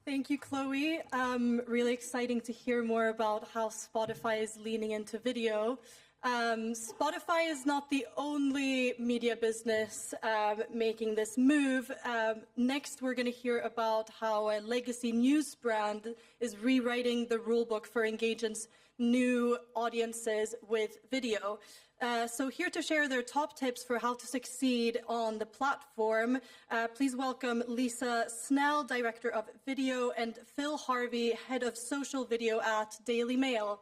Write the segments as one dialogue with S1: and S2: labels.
S1: Thank you, Chloe. Really exciting to hear more about how Spotify is leaning into video. Spotify is not the only media business making this move. Next, we're going to hear about how a legacy news brand is rewriting the rulebook for engaging new audiences with video. So here to share their top tips for how to succeed on the platform, please welcome Lisa Snell, Director of Video, and Phil Harvey, Head of Social Video at Daily Mail.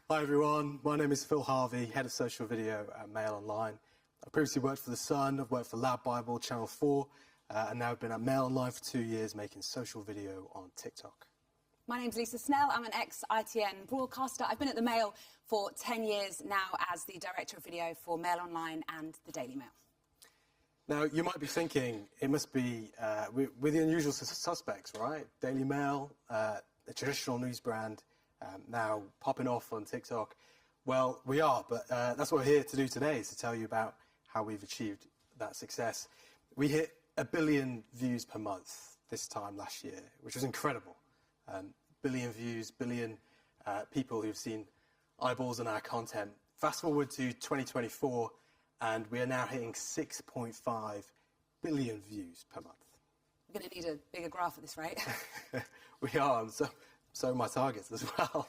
S2: Hi everyone, my name is Phil Harvey, Head of Social Video at MailOnline. I previously worked for The Sun, I've worked for Lab Bible, Channel 4, and now I've been at MailOnline for 2 years making social video on TikTok.
S3: My name's Lisa Snell, I'm an ex-ITN broadcaster. I've been at the Mail for 10 years now as the Director of Video for MailOnline and the Daily Mail.
S2: Now, you might be thinking, it must be with the unusual suspects, right? Daily Mail, a traditional news brand, now popping off on TikTok. Well, we are, but that's what we're here to do today, is to tell you about how we've achieved that success. We hit 1 billion views per month this time last year, which was incredible. Billion views, billion people who've seen eyeballs on our content. Fast forward to 2024, and we are now hitting 6.5 billion views per month.
S3: We're going to need a bigger graph at this rate.
S2: We are, and so are my targets as well.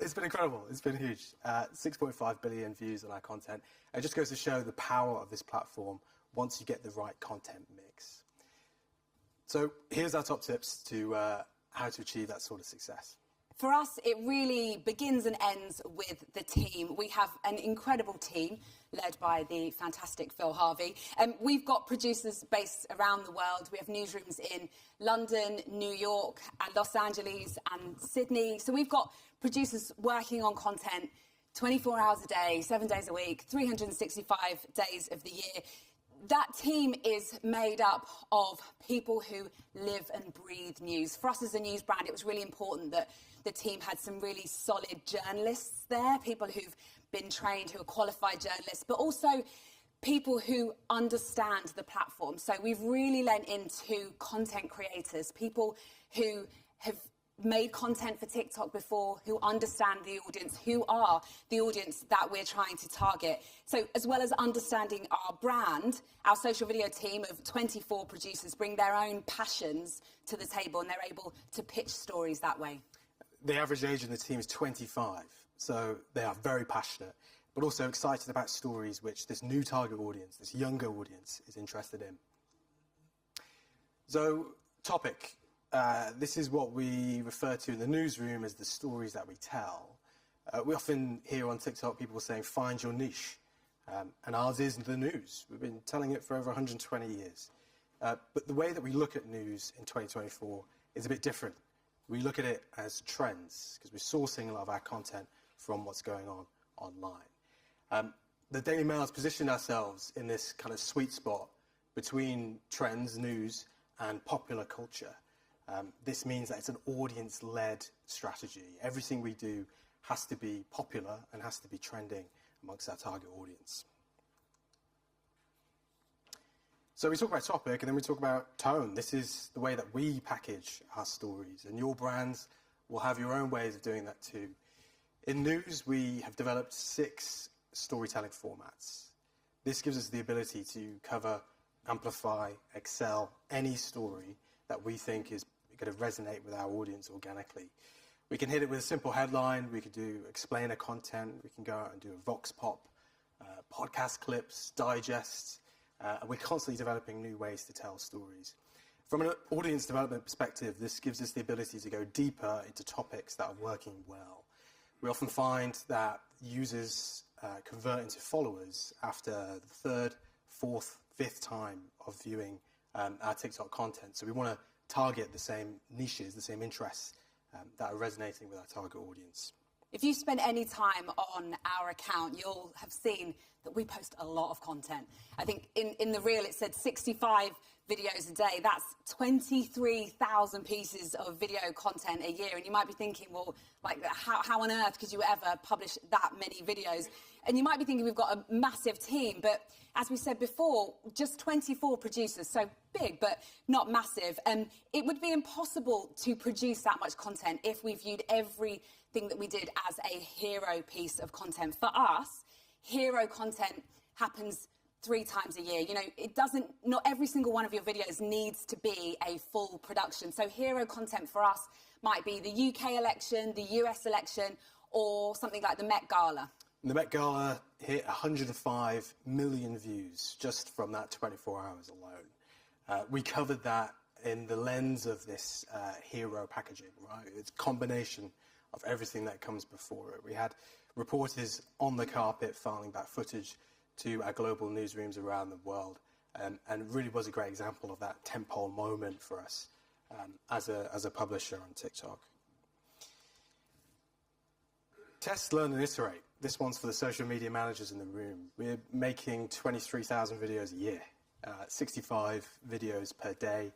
S2: It's been incredible, it's been huge. 6.5 billion views on our content. It just goes to show the power of this platform once you get the right content mix. So here's our top tips to how to achieve that sort of success.
S3: For us, it really begins and ends with the team. We have an incredible team led by the fantastic Phil Harvey. We've got producers based around the world. We have newsrooms in London, New York, and Los Angeles and Sydney. So we've got producers working on content 24 hours a day, 7 days a week, 365 days of the year. That team is made up of people who live and breathe news. For us as a news brand, it was really important that the team had some really solid journalists there, people who've been trained, who are qualified journalists, but also people who understand the platform. So we've really lent into content creators, people who have made content for TikTok before, who understand the audience, who are the audience that we're trying to target. So as well as understanding our brand, our social video team of 24 producers bring their own passions to the table, and they're able to pitch stories that way.
S2: The average age in the team is 25, so they are very passionate, but also excited about stories which this new target audience, this younger audience, is interested in. So, topic. This is what we refer to in the newsroom as the stories that we tell. We often hear on TikTok people saying, find your niche. And ours is the news. We've been telling it for over 120 years. But the way that we look at news in 2024 is a bit different. We look at it as trends, because we're sourcing a lot of our content from what's going on online. The Daily Mail has positioned ourselves in this kind of sweet spot between trends, news, and popular culture. This means that it's an audience-led strategy. Everything we do has to be popular and has to be trending amongst our target audience. So we talk about topic, and then we talk about tone. This is the way that we package our stories, and your brands will have your own ways of doing that too. In news, we have developed 6 storytelling formats. This gives us the ability to cover, amplify, excel any story that we think is going to resonate with our audience organically. We can hit it with a simple headline. We could do explainer content. We can go out and do a vox pop, podcast clips, digests. And we're constantly developing new ways to tell stories. From an audience development perspective, this gives us the ability to go deeper into topics that are working well. We often find that users convert into followers after the third, fourth, fifth time of viewing our TikTok content. So we want to target the same niches, the same interests that are resonating with our target audience.
S3: If you spend any time on our account, you'll have seen that we post a lot of content. I think in the reel it said 65 videos a day. That's 23,000 pieces of video content a year. And you might be thinking, well, like, how on earth could you ever publish that many videos? And you might be thinking we've got a massive team. But as we said before, just 24 producers, so big, but not massive. And it would be impossible to produce that much content if we viewed everything that we did as a hero piece of content. For us, hero content happens 3 times a year. You know, not every single one of your videos needs to be a full production. So hero content for us might be the UK election, the US election, or something like the Met Gala.
S2: The Met Gala hit 105 million views just from that 24 hours alone. We covered that in the lens of this hero packaging, right? It's a combination of everything that comes before it. We had reporters on the carpet filing back footage to our global newsrooms around the world, and it really was a great example of that tentpole moment for us as a publisher on TikTok. Test, learn, and iterate. This one's for the social media managers in the room. We're making 23,000 videos a year, 65 videos per day.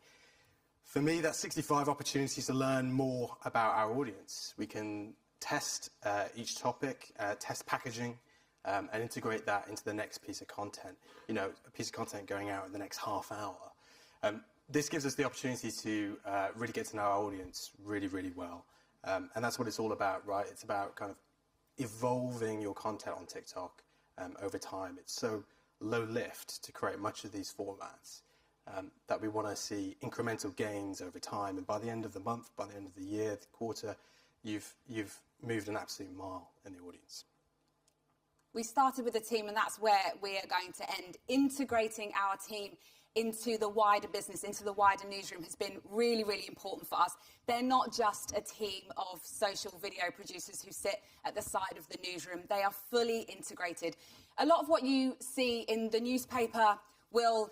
S2: For me, that's 65 opportunities to learn more about our audience. We can test each topic, test packaging, and integrate that into the next piece of content. You know, a piece of content going out in the next half hour. This gives us the opportunity to really get to know our audience really, really well. And that's what it's all about, right? It's about kind of evolving your content on TikTok over time. It's so low lift to create much of these formats that we want to see incremental gains over time. And by the end of the month, by the end of the year, the quarter, you've moved an absolute mile in the audience.
S3: We started with a team, and that's where we are going to end. Integrating our team into the wider business, into the wider newsroom has been really, really important for us. They're not just a team of social video producers who sit at the side of the newsroom. They are fully integrated. A lot of what you see in the newspaper will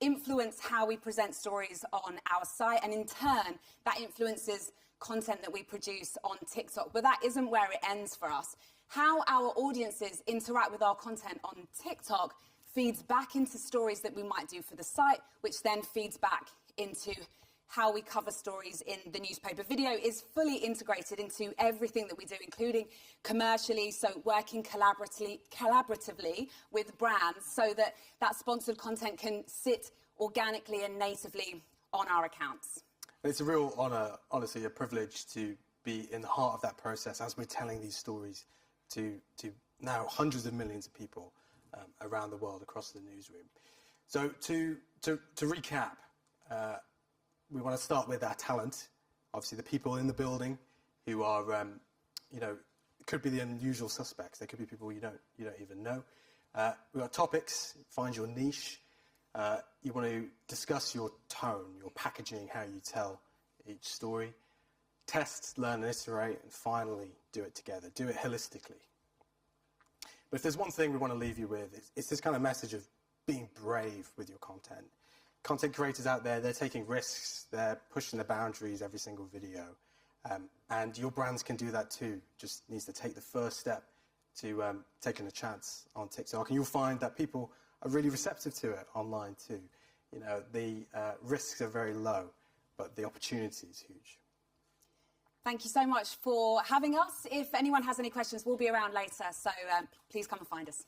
S3: influence how we present stories on our site, and in turn, that influences content that we produce on TikTok. But that isn't where it ends for us. How our audiences interact with our content on TikTok feeds back into stories that we might do for the site, which then feeds back into how we cover stories in the newspaper. Video is fully integrated into everything that we do, including commercially, so working collaboratively with brands so that that sponsored content can sit organically and natively on our accounts.
S2: It's a real honour, honestly, a privilege to be in the heart of that process as we're telling these stories to now hundreds of millions of people around the world across the newsroom. So to recap, we want to start with our talent. Obviously, the people in the building who are, could be the unusual suspects. They could be people you don't even know. We've got topics. Find your niche. You want to discuss your tone, your packaging, how you tell each story. Test, learn, and iterate, and finally do it together. Do it holistically. But if there's one thing we want to leave you with, it's this kind of message of being brave with your content. Content creators out there, they're taking risks, they're pushing the boundaries every single video. And your brands can do that too. Just needs to take the first step to taking a chance on TikTok. And you'll find that people are really receptive to it online too. You know, the risks are very low, but the opportunity is huge.
S3: Thank you so much for having us. If anyone has any questions, we'll be around later, so please come and find us.